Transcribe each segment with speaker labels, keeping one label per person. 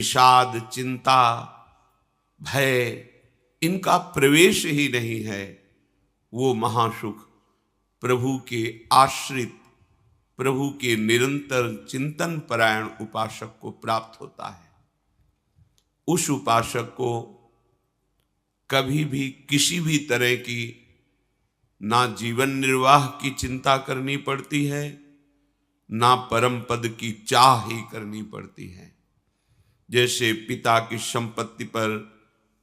Speaker 1: विषाद, चिंता, भय इनका प्रवेश ही नहीं है, वो महासुख प्रभु के आश्रित, प्रभु के निरंतर चिंतन परायण उपासक को प्राप्त होता है। उस उपासक को कभी भी किसी भी तरह की ना जीवन निर्वाह की चिंता करनी पड़ती है, ना परम पद की चाह ही करनी पड़ती है। जैसे पिता की संपत्ति पर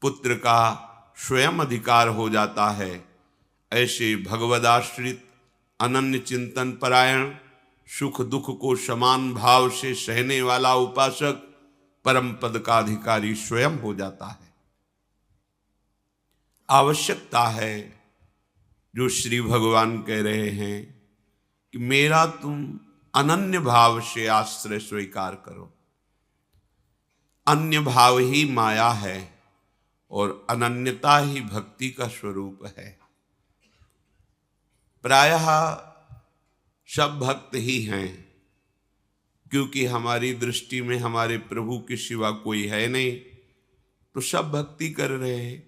Speaker 1: पुत्र का स्वयं अधिकार हो जाता है, ऐसे भगवदाश्रित अनन्य चिंतन परायण सुख दुख को समान भाव से सहने वाला उपासक परम पद का अधिकारी स्वयं हो जाता है। आवश्यकता है जो श्री भगवान कह रहे हैं कि मेरा तुम अनन्य भाव से आश्रय स्वीकार करो। अन्य भाव ही माया है और अनन्यता ही भक्ति का स्वरूप है। प्रायः सब भक्त ही हैं, क्योंकि हमारी दृष्टि में हमारे प्रभु के सिवा कोई है नहीं, तो सब भक्ति कर रहे हैं।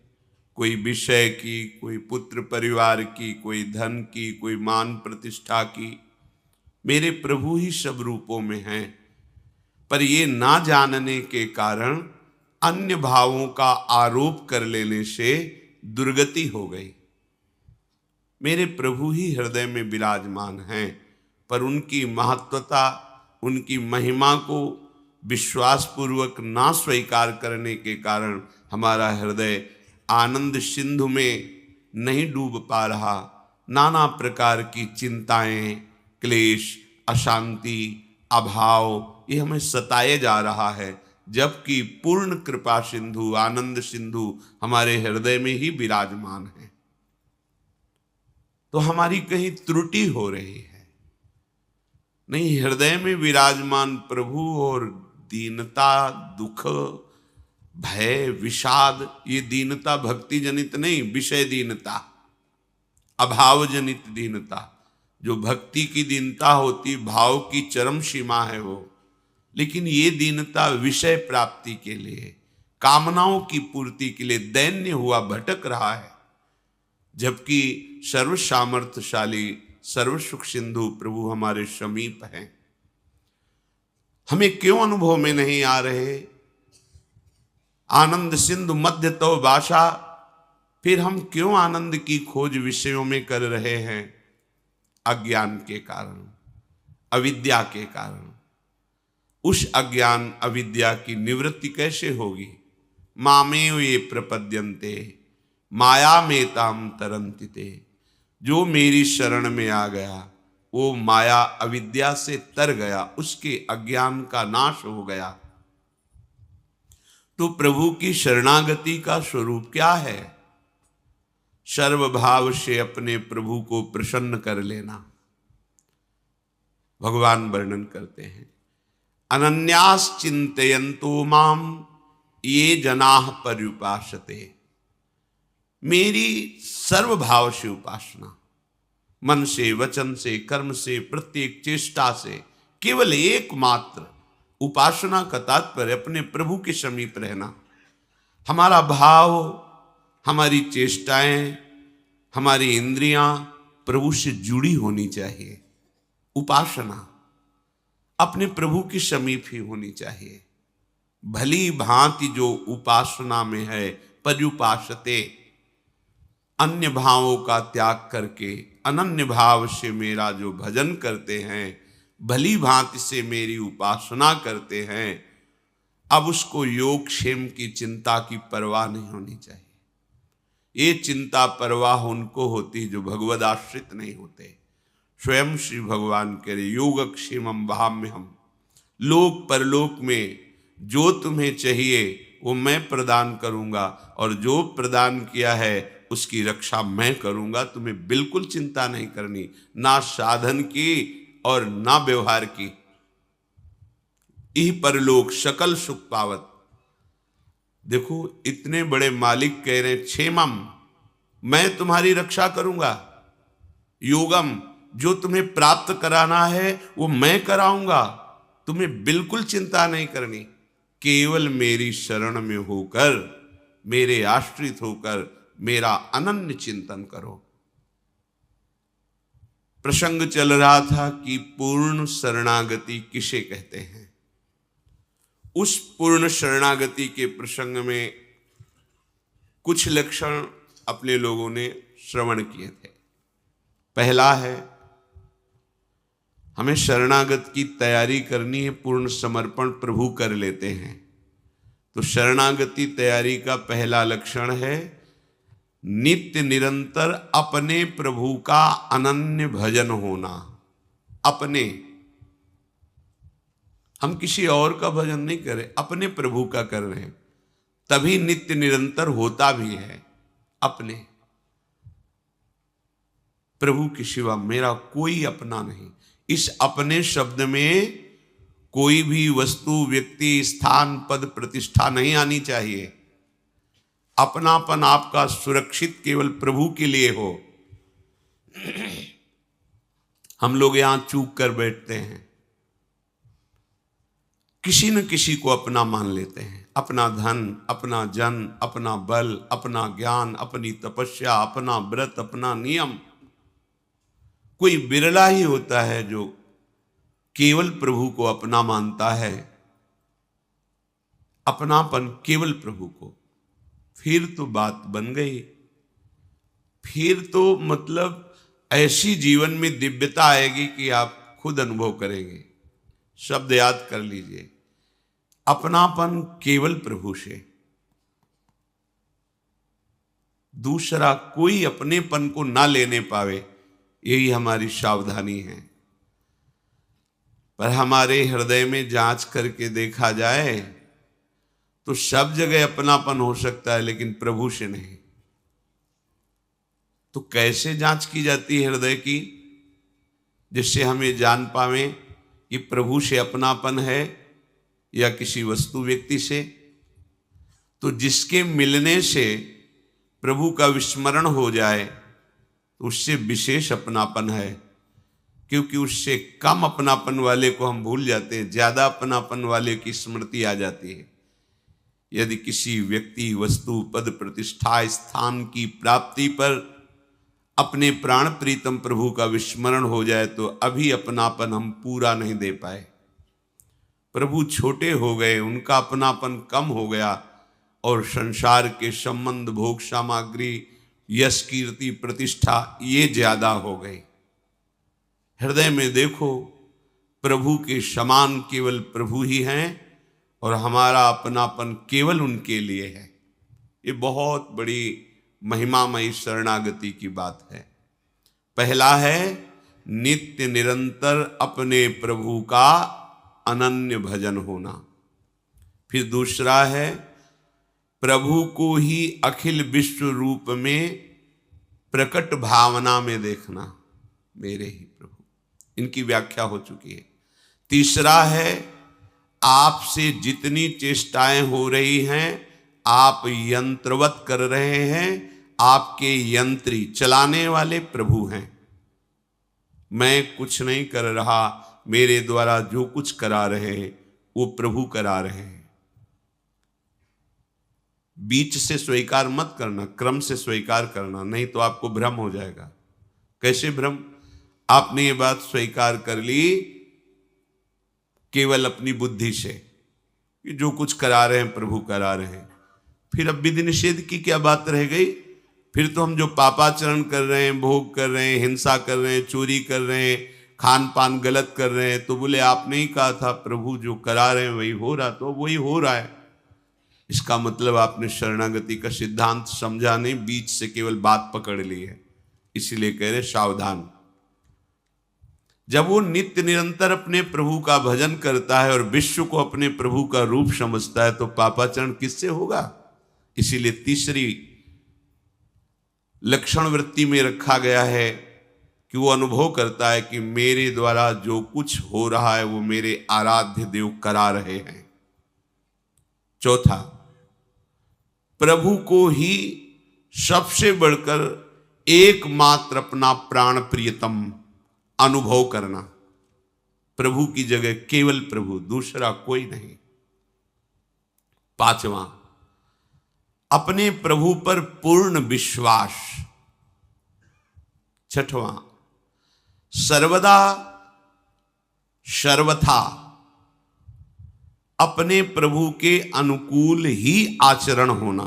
Speaker 1: कोई विषय की, कोई पुत्र परिवार की, कोई धन की, कोई मान प्रतिष्ठा की। मेरे प्रभु ही सब रूपों में हैं, पर ये ना जानने के कारण अन्य भावों का आरोप कर लेने से दुर्गति हो गई। मेरे प्रभु ही हृदय में विराजमान हैं, पर उनकी महत्वता, उनकी महिमा को विश्वासपूर्वक ना स्वीकार करने के कारण हमारा हृदय आनंद सिंधु में नहीं डूब पा रहा। नाना प्रकार की चिंताएं, क्लेश, अशांति, अभाव ये हमें सताए जा रहा है, जबकि पूर्ण कृपा सिंधु, आनंद सिंधु हमारे हृदय में ही विराजमान है। तो हमारी कहीं त्रुटि हो रही है। नहीं, हृदय में विराजमान प्रभु और दीनता, दुख, भय, विषाद, ये दीनता भक्ति जनित नहीं, विषय दीनता, अभाव जनित दीनता। जो भक्ति की दीनता होती, भाव की चरम सीमा है वो, लेकिन ये दीनता विषय प्राप्ति के लिए, कामनाओं की पूर्ति के लिए दैन्य हुआ भटक रहा है। जबकि सर्व सामर्थ्यशाली, सर्व सुख सिंधु प्रभु हमारे समीप हैं। हमें क्यों अनुभव में नहीं आ रहे? आनंद सिंधु मध्य तो बाशा, फिर हम क्यों आनंद की खोज विषयों में कर रहे हैं? अज्ञान के कारण, अविद्या के कारण। उस अज्ञान अविद्या की निवृत्ति कैसे होगी? मामेव ये प्रपद्यन्ते माया में ताम तरन्ति ते। जो मेरी शरण में आ गया वो माया अविद्या से तर गया, उसके अज्ञान का नाश हो गया। तो प्रभु की शरणागति का स्वरूप क्या है? सर्वभाव से अपने प्रभु को प्रसन्न कर लेना। भगवान वर्णन करते हैं, अनन्यास चिंतयन्तो माम ये जनाः पर्युपासते। मेरी सर्वभाव से उपासना, मन से, वचन से, कर्म से, प्रत्येक चेष्टा से, केवल एकमात्र उपासना का तात्पर्य अपने प्रभु के समीप रहना। हमारा भाव, हमारी चेष्टाएं, हमारी इंद्रियां प्रभु से जुड़ी होनी चाहिए। उपासना अपने प्रभु के समीप ही होनी चाहिए। भली भांति जो उपासना में है, पर्युपासते, अन्य भावों का त्याग करके अनन्य भाव से मेरा जो भजन करते हैं, भली भांति से मेरी उपासना करते हैं, अब उसको योग क्षेम की चिंता की परवाह नहीं होनी चाहिए। ये चिंता परवाह उनको होती जो भगवद आश्रित नहीं होते। स्वयं श्री भगवान कह रहे, योगक्षेमम वहाम्यहम्। लोक परलोक में जो तुम्हें चाहिए वो मैं प्रदान करूंगा, और जो प्रदान किया है उसकी रक्षा मैं करूंगा। तुम्हें बिल्कुल चिंता नहीं करनी, ना साधन की और ना व्यवहार की। इह परलोक सकल सुख पावत। देखो, इतने बड़े मालिक कह रहे, क्षेमम, मैं तुम्हारी रक्षा करूंगा। योगम, जो तुम्हें प्राप्त कराना है वो मैं कराऊंगा, तुम्हें बिल्कुल चिंता नहीं करनी। केवल मेरी शरण में होकर, मेरे आश्रित होकर मेरा अनन्य चिंतन करो। प्रसंग चल रहा था कि पूर्ण शरणागति किसे कहते हैं। उस पूर्ण शरणागति के प्रसंग में कुछ लक्षण अपने लोगों ने श्रवण किए थे। पहला है, हमें शरणागत की तैयारी करनी है, पूर्ण समर्पण प्रभु कर लेते हैं। तो शरणागति तैयारी का पहला लक्षण है नित्य निरंतर अपने प्रभु का अनन्य भजन होना। अपने, हम किसी और का भजन नहीं कर रहे, अपने प्रभु का कर रहे हैं, तभी नित्य निरंतर होता भी है। अपने प्रभु के सिवा मेरा कोई अपना नहीं। इस अपने शब्द में कोई भी वस्तु, व्यक्ति, स्थान, पद, प्रतिष्ठा नहीं आनी चाहिए। अपनापन आपका सुरक्षित केवल प्रभु के लिए हो। हम लोग यहां चूक कर बैठते हैं, किसी न किसी को अपना मान लेते हैं। अपना धन, अपना जन, अपना बल, अपना ज्ञान, अपनी तपस्या, अपना व्रत, अपना नियम। कोई बिरला ही होता है जो केवल प्रभु को अपना मानता है, अपनापन केवल प्रभु को। फिर तो बात बन गई। फिर तो मतलब ऐसी जीवन में दिव्यता आएगी कि आप खुद अनुभव करेंगे। शब्द याद कर लीजिए, अपनापन केवल प्रभु से। दूसरा कोई अपनेपन को ना लेने पावे, यही हमारी सावधानी है। पर हमारे हृदय में जांच करके देखा जाए तो सब जगह अपनापन हो सकता है, लेकिन प्रभु से नहीं। तो कैसे जांच की जाती है हृदय की, जिससे हम ये जान पावें कि प्रभु से अपनापन है या किसी वस्तु, व्यक्ति से? तो जिसके मिलने से प्रभु का विस्मरण हो जाए तो उससे विशेष अपनापन है, क्योंकि उससे कम अपनापन वाले को हम भूल जाते हैं, ज्यादा अपनापन वाले की स्मृति आ जाती है। यदि किसी व्यक्ति, वस्तु, पद, प्रतिष्ठा, स्थान की प्राप्ति पर अपने प्राण प्रीतम प्रभु का विस्मरण हो जाए तो अभी अपनापन हम पूरा नहीं दे पाए। प्रभु छोटे हो गए, उनका अपनापन कम हो गया और संसार के संबंध, भोग सामग्री, यश, कीर्ति, प्रतिष्ठा ये ज्यादा हो गए। हृदय में देखो, प्रभु के समान केवल प्रभु ही हैं और हमारा अपनापन केवल उनके लिए है। ये बहुत बड़ी महिमामयी शरणागति की बात है। पहला है नित्य निरंतर अपने प्रभु का अनन्य भजन होना। फिर दूसरा है प्रभु को ही अखिल विश्व रूप में प्रकट भावना में देखना, मेरे ही प्रभु। इनकी व्याख्या हो चुकी है। तीसरा है आपसे जितनी चेष्टाएं हो रही हैं, आप यंत्रवत कर रहे हैं, आपके यंत्री, चलाने वाले प्रभु हैं। मैं कुछ नहीं कर रहा, मेरे द्वारा जो कुछ करा रहे हैं वो प्रभु करा रहे हैं। बीच से स्वीकार मत करना, क्रम से स्वीकार करना, नहीं तो आपको भ्रम हो जाएगा। कैसे भ्रम? आपने ये बात स्वीकार कर ली केवल अपनी बुद्धि से कि जो कुछ करा रहे हैं प्रभु करा रहे हैं, फिर अब विधि निषेध की क्या बात रह गई? फिर तो हम जो पापाचरण कर रहे हैं, भोग कर रहे हैं, हिंसा कर रहे हैं, चोरी कर रहे हैं, खान पान गलत कर रहे हैं, तो बोले आपने ही कहा था प्रभु जो करा रहे हैं वही हो रहा, तो वही हो रहा है। इसका मतलब आपने शरणागति का सिद्धांत समझा नहीं, बीच से केवल बात पकड़ ली है। इसीलिए कह रहे सावधान। जब वो नित्य निरंतर अपने प्रभु का भजन करता है और विश्व को अपने प्रभु का रूप समझता है तो पापाचरण किससे होगा? इसीलिए तीसरी लक्षण वृत्ति में रखा गया है कि वो अनुभव करता है कि मेरे द्वारा जो कुछ हो रहा है वो मेरे आराध्य देव करा रहे हैं। चौथा, प्रभु को ही सबसे बढ़कर एकमात्र अपना प्राण प्रियतम अनुभव करना। प्रभु की जगह केवल प्रभु, दूसरा कोई नहीं। पांचवा, अपने प्रभु पर पूर्ण विश्वास। छठवां, सर्वदा सर्वथा अपने प्रभु के अनुकूल ही आचरण होना।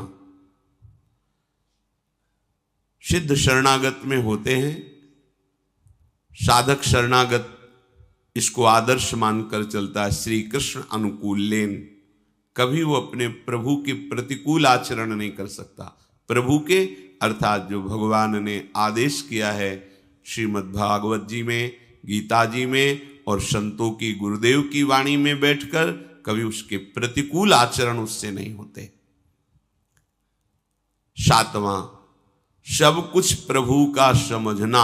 Speaker 1: सिद्ध शरणागत में होते हैं, साधक शरणागत इसको आदर्श मानकर चलता है। श्री कृष्ण अनुकूल लेन, कभी वो अपने प्रभु के प्रतिकूल आचरण नहीं कर सकता। प्रभु के अर्थात जो भगवान ने आदेश किया है श्रीमद् भागवत जी में, गीता जी में और संतों की, गुरुदेव की वाणी में बैठकर, कभी उसके प्रतिकूल आचरण उससे नहीं होते। सातवां, सब कुछ प्रभु का समझना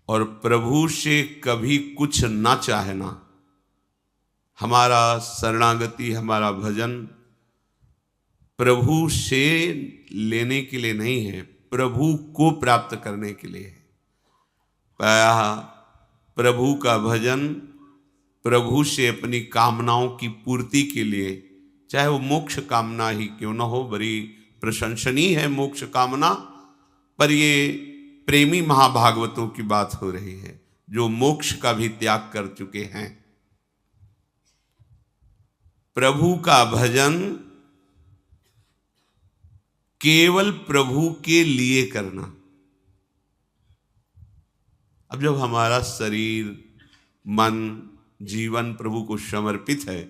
Speaker 1: और प्रभु से कभी कुछ ना चाहना। हमारा शरणागति, हमारा भजन प्रभु से लेने के लिए नहीं है, प्रभु को प्राप्त करने के लिए है। प्रायः प्रभु का भजन प्रभु से अपनी कामनाओं की पूर्ति के लिए, चाहे वो मोक्ष कामना ही क्यों न हो, बड़ी प्रशंसनीय है मोक्ष कामना, पर ये प्रेमी महाभागवतों की बात हो रही है जो मोक्ष का भी त्याग कर चुके हैं। प्रभु का भजन केवल प्रभु के लिए करना। अब जब हमारा शरीर, मन, जीवन प्रभु को समर्पित है,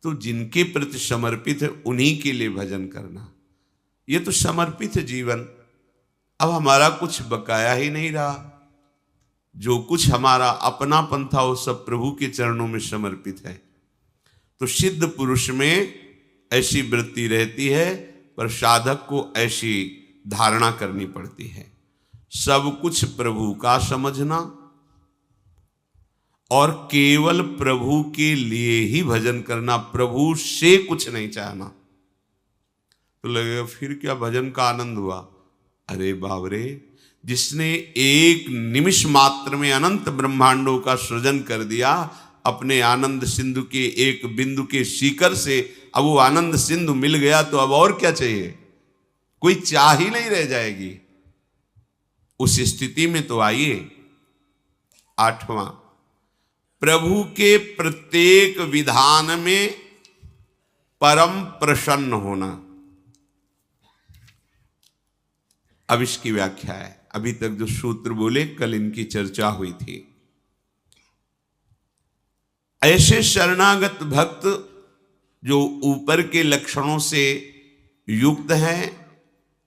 Speaker 1: तो जिनके प्रति समर्पित है उन्हीं के लिए भजन करना। ये तो समर्पित है जीवन। अब हमारा कुछ बकाया ही नहीं रहा, जो कुछ हमारा अपनापन था वो सब प्रभु के चरणों में समर्पित है। तो सिद्ध पुरुष में ऐसी वृत्ति रहती है, पर साधक को ऐसी धारणा करनी पड़ती है। सब कुछ प्रभु का समझना और केवल प्रभु के लिए ही भजन करना, प्रभु से कुछ नहीं चाहना। तो लगेगा फिर क्या भजन का आनंद हुआ? अरे बाबरे, जिसने एक निमिष मात्र में अनंत ब्रह्मांडों का सृजन कर दिया अपने आनंद सिंधु के एक बिंदु के शिखर से, अब वो आनंद सिंधु मिल गया तो अब और क्या चाहिए? कोई चाह ही नहीं रह जाएगी। उस स्थिति में तो आइए। आठवां, प्रभु के प्रत्येक विधान में परम प्रसन्न होना। अब इसकी व्याख्या है। अभी तक जो सूत्र बोले कल इनकी चर्चा हुई थी। ऐसे शरणागत भक्त जो ऊपर के लक्षणों से युक्त हैं,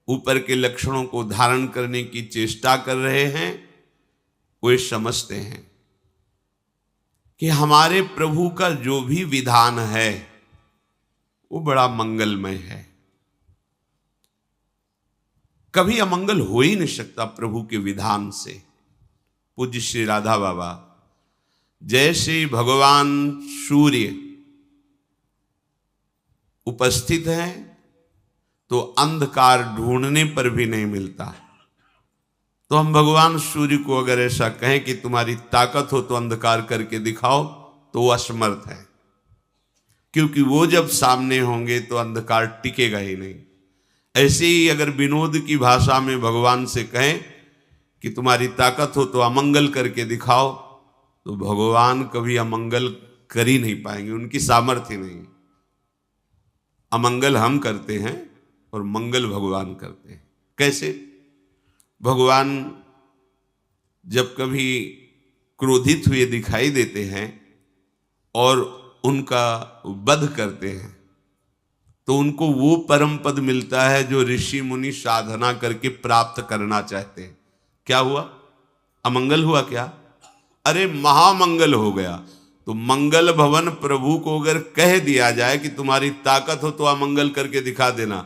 Speaker 1: ऊपर के लक्षणों को धारण करने की चेष्टा कर रहे हैं, वे समझते हैं कि हमारे प्रभु का जो भी विधान है वो बड़ा मंगलमय है। कभी अमंगल हो ही नहीं सकता प्रभु के विधान से। पूज्य श्री राधा बाबा, जैसे भगवान सूर्य उपस्थित है तो अंधकार ढूंढने पर भी नहीं मिलता, तो हम भगवान सूर्य को अगर ऐसा कहें कि तुम्हारी ताकत हो तो अंधकार करके दिखाओ, तो वो असमर्थ है, क्योंकि वो जब सामने होंगे तो अंधकार टिकेगा ही नहीं। ऐसे ही अगर विनोद की भाषा में भगवान से कहें कि तुम्हारी ताकत हो तो अमंगल करके दिखाओ, तो भगवान कभी अमंगल कर ही नहीं पाएंगे, उनकी सामर्थ्य नहीं। अमंगल हम करते हैं और मंगल भगवान करते हैं। कैसे? भगवान जब कभी क्रोधित हुए दिखाई देते हैं और उनका वध करते हैं, तो उनको वो परम पद मिलता है जो ऋषि मुनि साधना करके प्राप्त करना चाहते हैं। क्या हुआ? अमंगल हुआ क्या? अरे महामंगल हो गया। तो मंगल भवन प्रभु को अगर कह दिया जाए कि तुम्हारी ताकत हो तो अमंगल करके दिखा देना,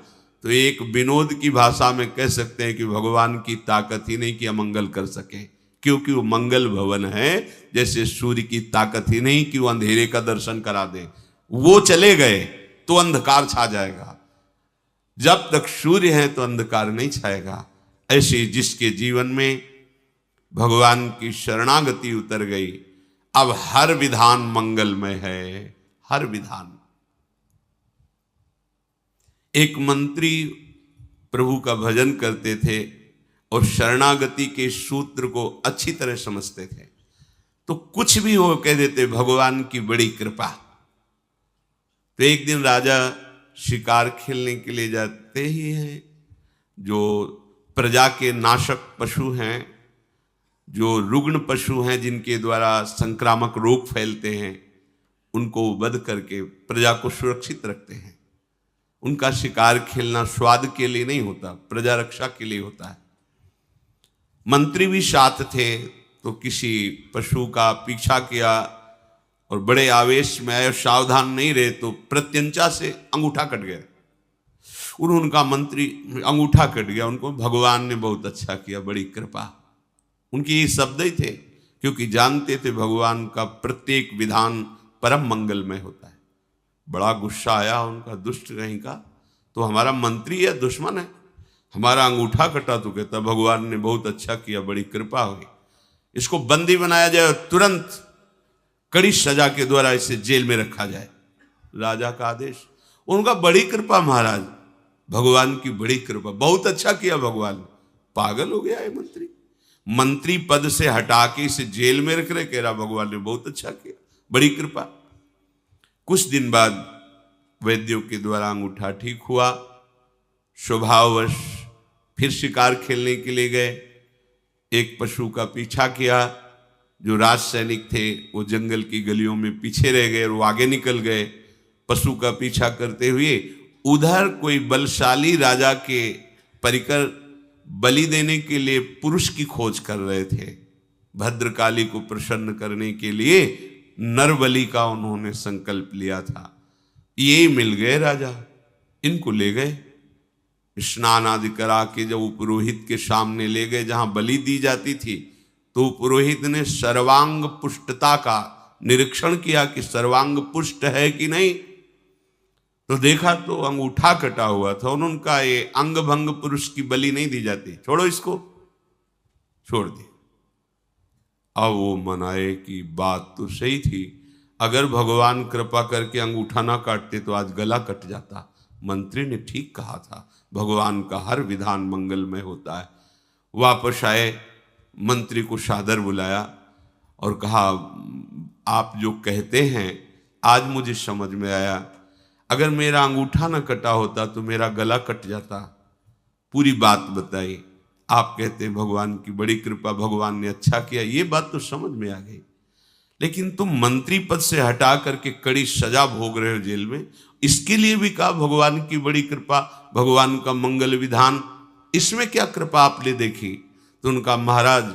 Speaker 1: तो एक विनोद की भाषा में कह सकते हैं कि भगवान की ताकत ही नहीं कि अमंगल कर सके, क्योंकि वो मंगल भवन है। जैसे सूर्य की ताकत ही नहीं कि वो अंधेरे का दर्शन करा दे, वो चले गए तो अंधकार छा जाएगा। जब तक सूर्य है तो अंधकार नहीं छाएगा। ऐसे जिसके जीवन में भगवान की शरणागति उतर गई, अब हर विधान मंगलमय है। हर विधान एक मंत्री प्रभु का भजन करते थे और शरणागति के सूत्र को अच्छी तरह समझते थे, तो कुछ भी वो कह देते भगवान की बड़ी कृपा। तो एक दिन राजा शिकार खेलने के लिए जाते ही हैं, जो प्रजा के नाशक पशु हैं, जो रुग्ण पशु हैं, जिनके द्वारा संक्रामक रोग फैलते हैं, उनको वध करके प्रजा को सुरक्षित रखते हैं। उनका शिकार खेलना स्वाद के लिए नहीं होता, प्रजा रक्षा के लिए होता है। मंत्री भी साथ थे, तो किसी पशु का पीछा किया और बड़े आवेश में आए, सावधान नहीं रहे तो प्रत्यंचा से अंगूठा कट गया। उनका मंत्री अंगूठा कट गया, उनको भगवान ने बहुत अच्छा किया, बड़ी कृपा। उनके ये शब्द ही थे, क्योंकि जानते थे भगवान का प्रत्येक विधान परम मंगलमय होता है। बड़ा गुस्सा आया उनका, दुष्ट कहीं का, तो हमारा मंत्री है दुश्मन है, हमारा अंगूठा कटा, तो कहता भगवान ने बहुत अच्छा किया, बड़ी कृपा हुई, इसको बंदी बनाया जाए और तुरंत कड़ी सजा के द्वारा इसे जेल में रखा जाए। राजा का आदेश। उनका बड़ी कृपा महाराज, भगवान की बड़ी कृपा, बहुत अच्छा किया भगवान। पागल हो गया है मंत्री, मंत्री पद से हटा के इसे जेल में रख रहे, कह रहा भगवान ने बहुत अच्छा किया, बड़ी कृपा। कुछ दिन बाद वैद्यों के द्वारा अंगूठा ठीक हुआ। स्वभाववश फिर शिकार खेलने के लिए गए। एक पशु का पीछा किया, जो राज सैनिक थे वो जंगल की गलियों में पीछे रह गए और वो आगे निकल गए पशु का पीछा करते हुए। उधर कोई बलशाली राजा के परिकर बलि देने के लिए पुरुष की खोज कर रहे थे। भद्रकाली को प्रसन्न करने के लिए नर बलि का उन्होंने संकल्प लिया था। ये मिल गए राजा, इनको ले गए, स्नान आदि करा के जब पुरोहित के सामने ले गए जहां बलि दी जाती थी, तो पुरोहित ने सर्वांग पुष्टता का निरीक्षण किया कि सर्वांग पुष्ट है कि नहीं। तो देखा तो अंगूठा कटा हुआ था। उन्होंने कहा ये अंग भंग पुरुष की बलि नहीं दी जाती, छोड़ो इसको, छोड़ दी। अब वो मनाए कि बात तो सही थी, अगर भगवान कृपा करके अंगूठा ना काटते तो आज गला कट जाता। मंत्री ने ठीक कहा था, भगवान का हर विधान मंगलमय होता है। वापस आए, मंत्री को सादर बुलाया और कहा आप जो कहते हैं आज मुझे समझ में आया, अगर मेरा अंगूठा ना कटा होता तो मेरा गला कट जाता। पूरी बात बताई। आप कहते हैं भगवान की बड़ी कृपा, भगवान ने अच्छा किया, ये बात तो समझ में आ गई, लेकिन तुम मंत्री पद से हटा करके कड़ी सजा भोग रहे हो जेल में, इसके लिए भी कहा भगवान की बड़ी कृपा, भगवान का मंगल विधान, इसमें क्या कृपा आपने देखी? तो उनका महाराज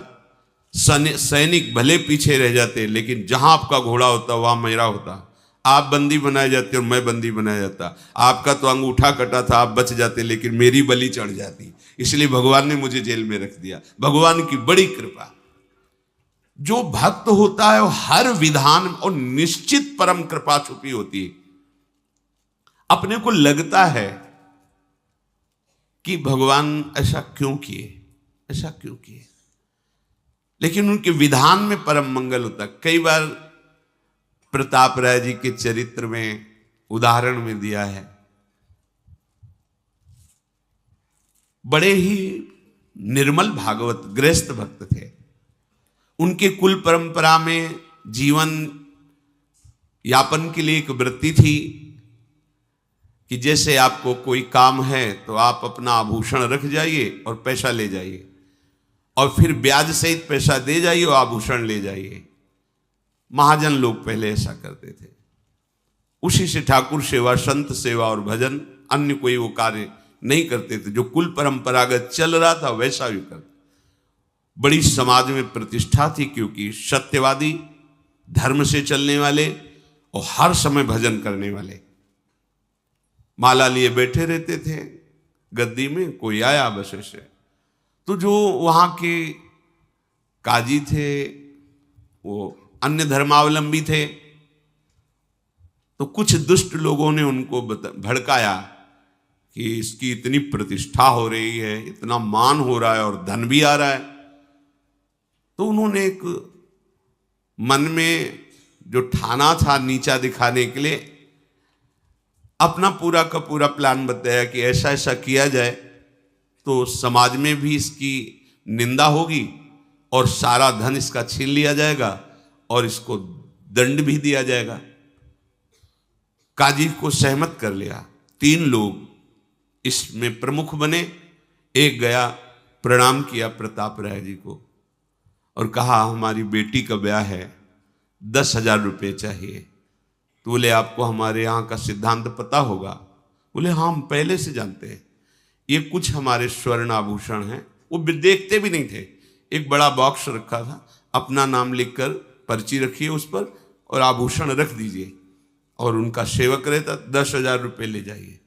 Speaker 1: सैनिक भले पीछे रह जाते, लेकिन जहां आपका घोड़ा होता वहां मेरा होता। आप बंदी बनाए जाते और मैं बंदी बनाया जाता। आपका तो अंगूठा कटा था, आप बच जाते, लेकिन मेरी बलि चढ़ जाती, इसलिए भगवान ने मुझे जेल में रख दिया। भगवान की बड़ी कृपा। जो भक्त होता है वो हर विधान और निश्चित परम कृपा छुपी होती है। अपने को लगता है कि भगवान ऐसा क्यों किए, ऐसा क्यों किए, लेकिन उनके विधान में परम मंगल होता है। कई बार प्रताप राय जी के चरित्र में उदाहरण में दिया है, बड़े ही निर्मल भागवत गृहस्थ भक्त थे। उनके कुल परंपरा में जीवन यापन के लिए एक वृत्ति थी कि जैसे आपको कोई काम है तो आप अपना आभूषण रख जाइए और पैसा ले जाइए, और फिर ब्याज सहित पैसा दे जाइए और आभूषण ले जाइए। महाजन लोग पहले ऐसा करते थे। उसी से ठाकुर सेवा, संत सेवा और भजन, अन्य कोई वो कार्य नहीं करते थे। जो कुल परंपरागत चल रहा था वैसा भी करते। बड़ी समाज में प्रतिष्ठा थी, क्योंकि सत्यवादी, धर्म से चलने वाले और हर समय भजन करने वाले। माला लिए बैठे रहते थे गद्दी में, कोई आया बस ऐसे। तो जो वहाँ के काजी थे वो अन्य धर्मावलंबी थे, तो कुछ दुष्ट लोगों ने उनको भड़काया कि इसकी इतनी प्रतिष्ठा हो रही है, इतना मान हो रहा है और धन भी आ रहा है। तो उन्होंने एक मन में जो ठाना था नीचा दिखाने के लिए, अपना पूरा का पूरा प्लान बताया कि ऐसा ऐसा किया जाए तो समाज में भी इसकी निंदा होगी और सारा धन इसका छीन लिया जाएगा और इसको दंड भी दिया जाएगा। काजी को सहमत कर लिया। 3 लोग इसमें प्रमुख बने। एक गया, प्रणाम किया प्रताप राय जी को और कहा हमारी बेटी का ब्याह है, 10,000 रुपये चाहिए। तो बोले आपको हमारे यहाँ का सिद्धांत पता होगा? बोले हाँ, हम पहले से जानते हैं। ये कुछ हमारे स्वर्ण आभूषण हैं। वो देखते भी नहीं थे। एक बड़ा बॉक्स रखा था, अपना नाम लिखकर पर्ची रखिए उस पर और आभूषण रख दीजिए और उनका सेवक रहता, 10,000 रुपये ले जाइए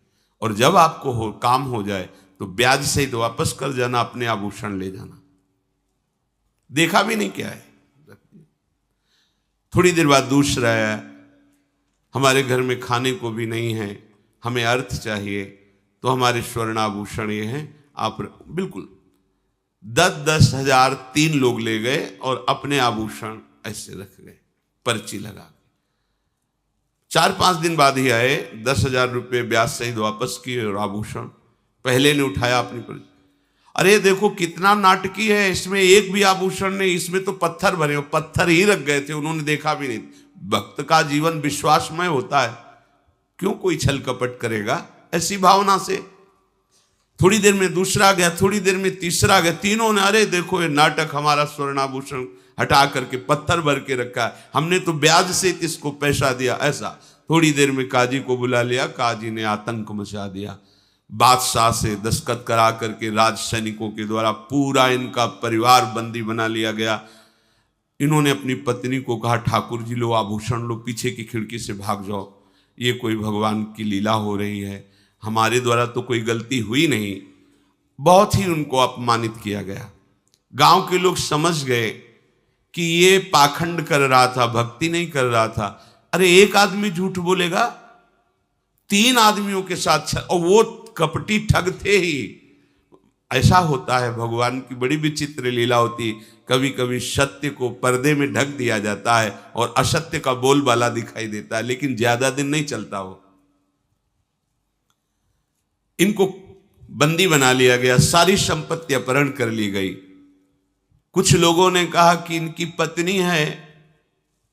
Speaker 1: और जब आपको काम हो जाए तो ब्याज सहित वापस कर जाना, अपने आभूषण ले जाना। देखा भी नहीं क्या है। थोड़ी देर बाद दूसरा आया, हमारे घर में खाने को भी नहीं है, हमें अर्थ चाहिए, तो हमारे स्वर्ण आभूषण ये हैं, आप बिल्कुल 10,000 3 लोग ले गए और अपने आभूषण ऐसे रख गए पर्ची लगा। 4-5 दिन बाद ही आए, 10,000 रुपये ब्याज सहित वापस किए और आभूषण पहले ने उठाया अपनी पर्ची। अरे देखो कितना नाटकी है, इसमें एक भी आभूषण नहीं, इसमें तो पत्थर भरे, पत्थर ही रख गए थे, उन्होंने देखा भी नहीं। भक्त का जीवन विश्वासमय होता है, क्यों कोई छल कपट करेगा ऐसी भावना से। थोड़ी देर में दूसरा गया, थोड़ी देर में तीसरा गया, तीनों ने अरे देखो ये नाटक, हमारा स्वर्णाभूषण हटा करके पत्थर भर के रखा है, हमने तो ब्याज से इसको पैसा दिया। ऐसा थोड़ी देर में काजी को बुला लिया, काजी ने आतंक मचा दिया। बादशाह से दस्तखत करा करके राज सैनिकों के द्वारा पूरा इनका परिवार बंदी बना लिया गया। इन्होंने अपनी पत्नी को कहा ठाकुर जी लो आभूषण लो, पीछे की खिड़की से भाग जाओ, ये कोई भगवान की लीला हो रही है, हमारे द्वारा तो कोई गलती हुई नहीं। बहुत ही उनको अपमानित किया गया। गांव के लोग समझ गए कि ये पाखंड कर रहा था, भक्ति नहीं कर रहा था। अरे एक आदमी झूठ बोलेगा, 3 आदमियों के साथ, और वो कपटी ठग थे ही। ऐसा होता है, भगवान की बड़ी विचित्र लीला होती। कभी कभी सत्य को पर्दे में ढक दिया जाता है और असत्य का बोलबाला दिखाई देता है, लेकिन ज्यादा दिन नहीं चलता हो। इनको बंदी बना लिया गया, सारी संपत्ति अपहरण कर ली गई। कुछ लोगों ने कहा कि इनकी पत्नी है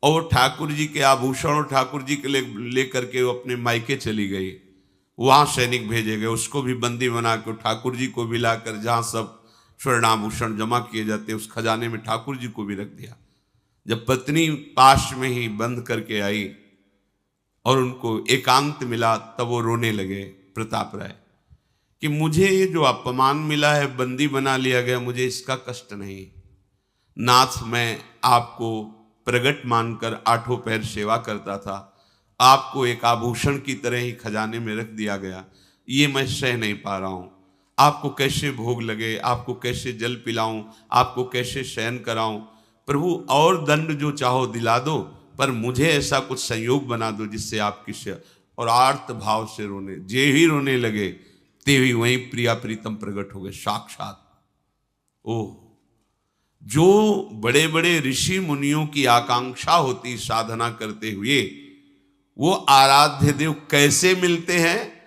Speaker 1: और ठाकुर जी के आभूषण और ठाकुर जी के लेकर के वो अपने मायके चली गई। वहां सैनिक भेजे गए, उसको भी बंदी बना कर ठाकुर जी को भी लाकर जहां सब स्वर्णाभूषण जमा किए जाते उस खजाने में ठाकुर जी को भी रख दिया। जब पत्नी पास में ही बंद करके आई और उनको एकांत मिला, तब वो रोने लगे प्रताप राय कि मुझे ये जो अपमान मिला है, बंदी बना लिया गया, मुझे इसका कष्ट नहीं। नाथ, मैं आपको प्रगट मानकर 8 पैर सेवा करता था, आपको एक आभूषण की तरह ही खजाने में रख दिया गया, ये मैं सह नहीं पा रहा हूं। आपको कैसे भोग लगे, आपको कैसे जल पिलाऊं, आपको कैसे शयन कराऊं। प्रभु और दंड जो चाहो दिला दो, पर मुझे ऐसा कुछ संयोग बना दो जिससे आपकी और आर्त भाव से रोने, जे ही रोने लगे ते ही वहीं प्रिया प्रीतम प्रकट हो गए साक्षात। ओह, जो बड़े बड़े ऋषि मुनियों की आकांक्षा होती साधना करते हुए, वो आराध्य देव कैसे मिलते हैं।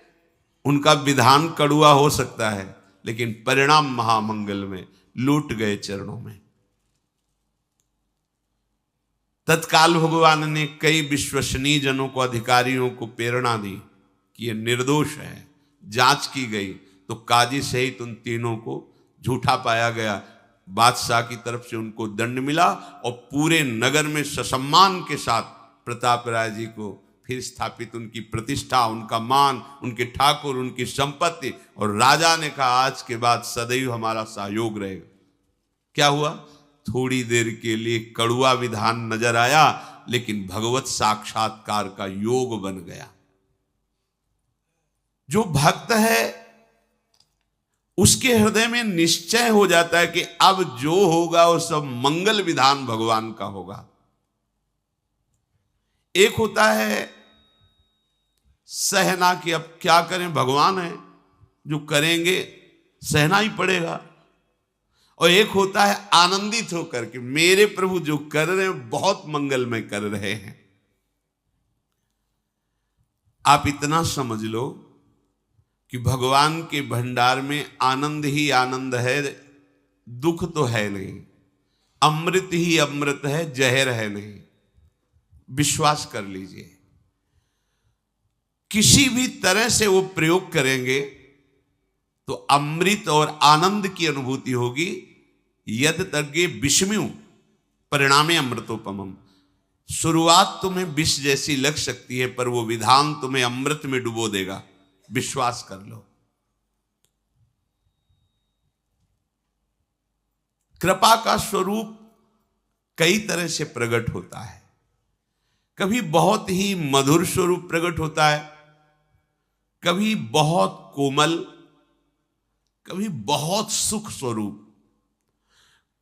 Speaker 1: उनका विधान कड़ुआ हो सकता है, लेकिन परिणाम महामंगल में, लूट गए चरणों में। तत्काल भगवान ने कई विश्वसनीय जनों को, अधिकारियों को प्रेरणा दी कि ये निर्दोष है। जांच की गई तो काजी सहित उन तीनों को झूठा पाया गया। बादशाह की तरफ से उनको दंड मिला और पूरे नगर में ससम्मान के साथ प्रताप राय जी को फिर स्थापित, उनकी प्रतिष्ठा, उनका मान, उनके ठाकुर, उनकी संपत्ति। और राजा ने कहा आज के बाद सदैव हमारा सहयोग रहेगा। क्या हुआ? थोड़ी देर के लिए कड़ुआ विधान नजर आया, लेकिन भगवत साक्षात्कार का योग बन गया। जो भक्त है उसके हृदय में निश्चय हो जाता है कि अब जो होगा वो सब मंगल विधान भगवान का होगा। एक होता है सहना कि अब क्या करें, भगवान है, जो करेंगे सहना ही पड़ेगा। और एक होता है आनंदित होकर कि मेरे प्रभु जो कर रहे हैं बहुत मंगलमय कर रहे हैं। आप इतना समझ लो कि भगवान के भंडार में आनंद ही आनंद है, दुख तो है नहीं, अमृत ही अमृत है, जहर है नहीं। विश्वास कर लीजिए, किसी भी तरह से वो प्रयोग करेंगे तो अमृत और आनंद की अनुभूति होगी। यद तज्ञे विषम्यु परिणामे अमृतोपमम। शुरुआत तुम्हें विष जैसी लग सकती है, पर वो विधान तुम्हें अमृत में डुबो देगा, विश्वास कर लो। कृपा का स्वरूप कई तरह से प्रकट होता है। कभी बहुत ही मधुर स्वरूप प्रकट होता है, कभी बहुत कोमल, कभी बहुत सुख स्वरूप,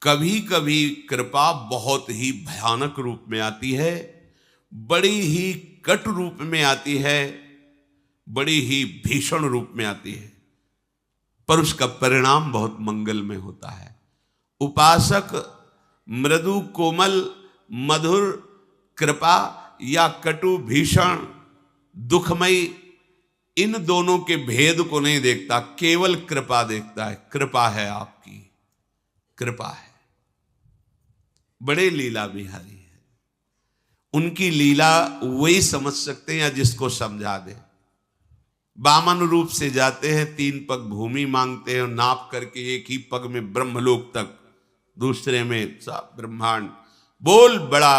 Speaker 1: कभी कभी कृपा बहुत ही भयानक रूप में आती है, बड़ी ही कटु रूप में आती है, बड़ी ही भीषण रूप में आती है, पर उसका परिणाम बहुत मंगलमय होता है। उपासक मृदु कोमल मधुर कृपा या कटु भीषण दुखमयी, इन दोनों के भेद को नहीं देखता, केवल कृपा देखता है। कृपा है आपकी, कृपा है। बड़े लीला बिहारी है, उनकी लीला वही समझ सकते हैं या जिसको समझा दे। वामन रूप से जाते हैं, 3 पग भूमि मांगते हैं, नाप करके एक ही पग में ब्रह्मलोक तक, दूसरे में सब ब्रह्मांड। बोल बड़ा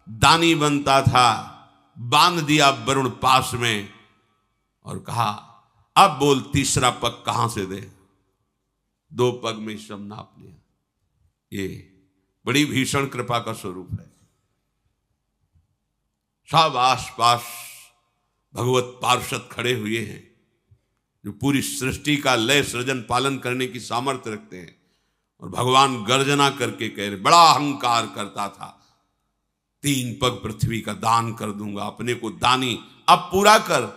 Speaker 1: दानी बनता था, बांध दिया वरुण पास में और कहा अब बोल तीसरा पग कहां से दे। 2 पग में सब नाप लिया। ये बड़ी भीषण कृपा का स्वरूप है। सब आसपास भगवत पार्षद खड़े हुए हैं जो पूरी सृष्टि का लय सृजन पालन करने की सामर्थ्य रखते हैं, और भगवान गर्जना करके कह रहे, बड़ा अहंकार करता था, 3 पग पृथ्वी का दान कर दूंगा, अपने को दानी अब पूरा कर।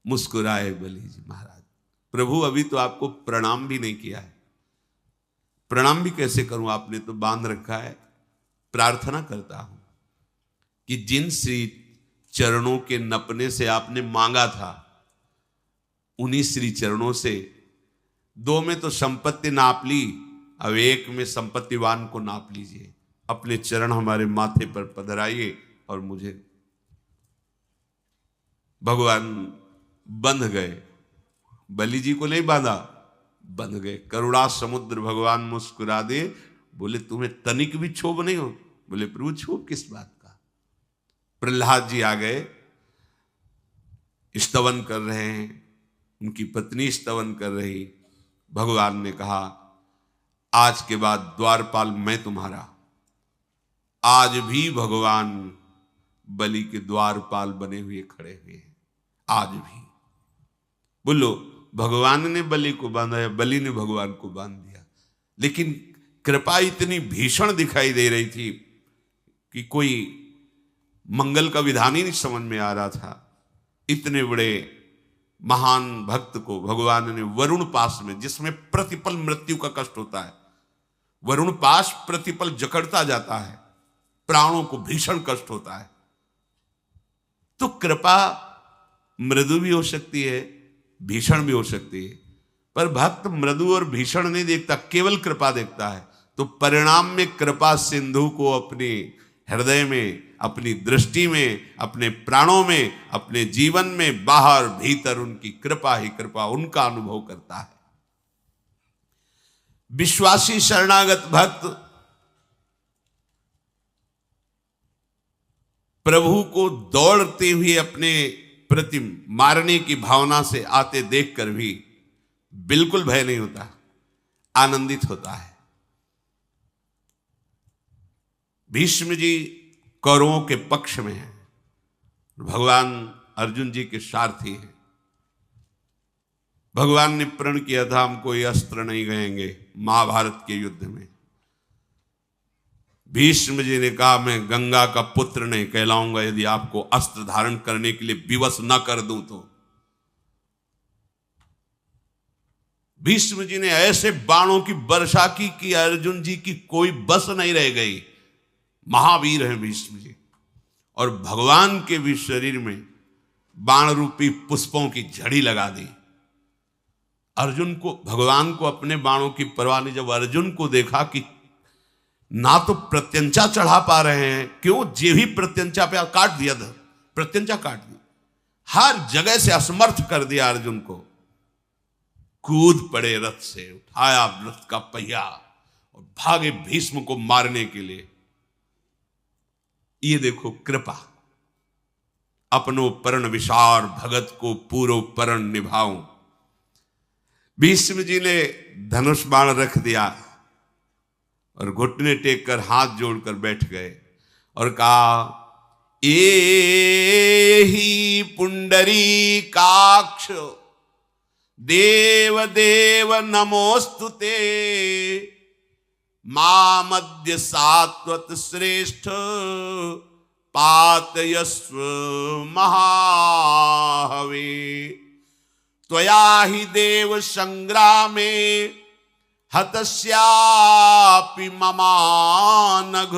Speaker 1: मुस्कुराए बलि जी महाराज, प्रभु अभी तो आपको प्रणाम भी नहीं किया है। प्रणाम भी कैसे करूं, आपने तो बांध रखा है। प्रार्थना करता हूं कि जिन श्री चरणों के नपने से आपने मांगा था, उन्हीं श्री चरणों से 2 में तो संपत्ति नाप ली, अब 1 में संपत्तिवान को नाप लीजिए। अपने चरण हमारे माथे पर पधराइए और मुझे। भगवान बंध गए, बलि जी को नहीं बांधा, बंध गए। करुणा समुद्र भगवान मुस्कुरा दे, बोले तुम्हें तनिक भी क्षोभ नहीं हो। बोले प्रभु क्षोभ किस बात का। प्रहलाद जी आ गए, स्तवन कर रहे हैं, उनकी पत्नी स्तवन कर रही। भगवान ने कहा आज के बाद द्वारपाल मैं तुम्हारा। आज भी भगवान बलि के द्वारपाल बने हुए खड़े हुए हैं, आज भी। बोलो भगवान ने बलि को बांधा या बलि ने भगवान को बांध दिया। लेकिन कृपा इतनी भीषण दिखाई दे रही थी कि कोई मंगल का विधान ही नहीं समझ में आ रहा था। इतने बड़े महान भक्त को भगवान ने वरुण पास में, जिसमें प्रतिपल मृत्यु का कष्ट होता है, वरुण पास प्रतिपल जकड़ता जाता है, प्राणों को भीषण कष्ट होता है। तो कृपा मृदु भी हो सकती है, भीषण भी हो सकती है, पर भक्त मृदु और भीषण नहीं देखता, केवल कृपा देखता है। तो परिणाम में कृपा सिंधु को अपने हृदय में, अपनी दृष्टि में, अपने प्राणों में, अपने जीवन में, बाहर भीतर उनकी कृपा ही कृपा, उनका अनुभव करता है। विश्वासी शरणागत भक्त प्रभु को दौड़ते हुए अपने प्रति मारने की भावना से आते देखकर भी बिल्कुल भय नहीं होता, आनंदित होता है। भीष्म जी कौरवों के पक्ष में हैं, भगवान अर्जुन जी के सारथी हैं। भगवान ने प्रण किया था हम कोई अस्त्र नहीं गएंगे महाभारत के युद्ध में। भीष्म जी ने कहा मैं गंगा का पुत्र नहीं कहलाऊंगा यदि आपको अस्त्र धारण करने के लिए विवश न कर दूं तो। भीष्म जी ने ऐसे बाणों की वर्षा की कि अर्जुन जी की कोई बस नहीं रह गई। महावीर हैं भीष्म जी। और भगवान के भी शरीर में बाण रूपी पुष्पों की झड़ी लगा दी। अर्जुन को, भगवान को अपने बाणों की परवाह नहीं। जब अर्जुन को देखा कि ना तो प्रत्यंचा चढ़ा पा रहे हैं, क्यों जे भी प्रत्यंचा पे काट दिया था, प्रत्यंचा काट दी, हर जगह से असमर्थ कर दिया अर्जुन को। कूद पड़े रथ से, उठाया रथ का पहिया और भागे भीष्म को मारने के लिए। ये देखो कृपा, अपनो परण विशार भगत को पूरो परण निभाऊं। भीष्म जी ने धनुष बाण रख दिया और घुटने टेक कर हाथ जोड़कर बैठ गए और कहा, ए ही पुंडरी काक्ष देव देव नमोस्तुते, मामद्य सात्वत श्रेष्ठ पातयस्व महाहवे, त्वया हि देव संग्रामे हतस्यापि ममानघ,